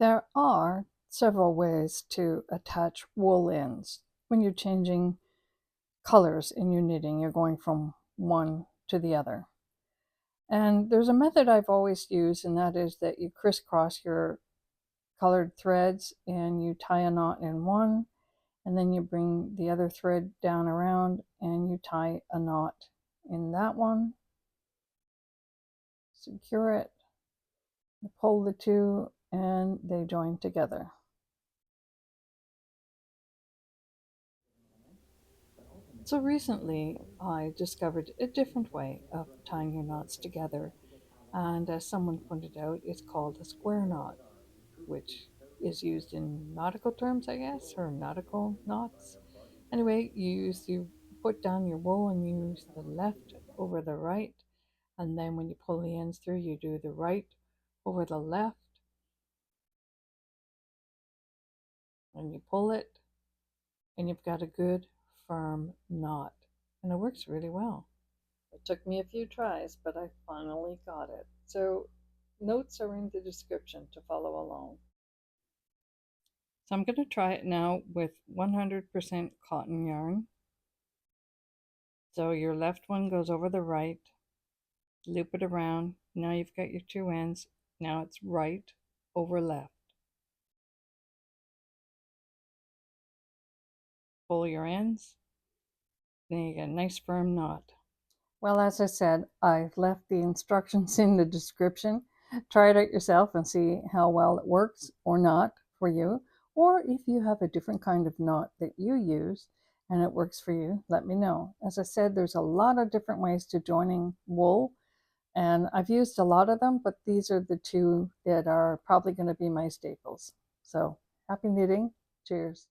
There are several ways to attach wool ends. When you're changing colors in your knitting, you're going from one to the other. And there's a method I've always used, and that is that you crisscross your colored threads and you tie a knot in one, and then you bring the other thread down around and you tie a knot in that one, secure it, pull the two, and they join together. So recently I discovered a different way of tying your knots together, and as someone pointed out, it's called a square knot, which is used in nautical terms, I guess, or nautical knots. Anyway, you put down your wool and use the left over the right, and then when you pull the ends through, you do the right over the left, and you pull it, and you've got a good firm knot, and it works really well. It took me a few tries, but I finally got it. So notes are in the description to follow along. So I'm going to try it now with 100% cotton yarn. So your left one goes over the right, loop it around. Now you've got your two ends. Now it's right over left. Pull your ends. Then you get a nice firm knot. Well, as I said, I've left the instructions in the description. Try it out yourself and see how well it works or not for you. Or if you have a different kind of knot that you use and it works for you, let me know. As I said, there's a lot of different ways to joining wool, and I've used a lot of them, but these are the two that are probably going to be my staples. So happy knitting. Cheers.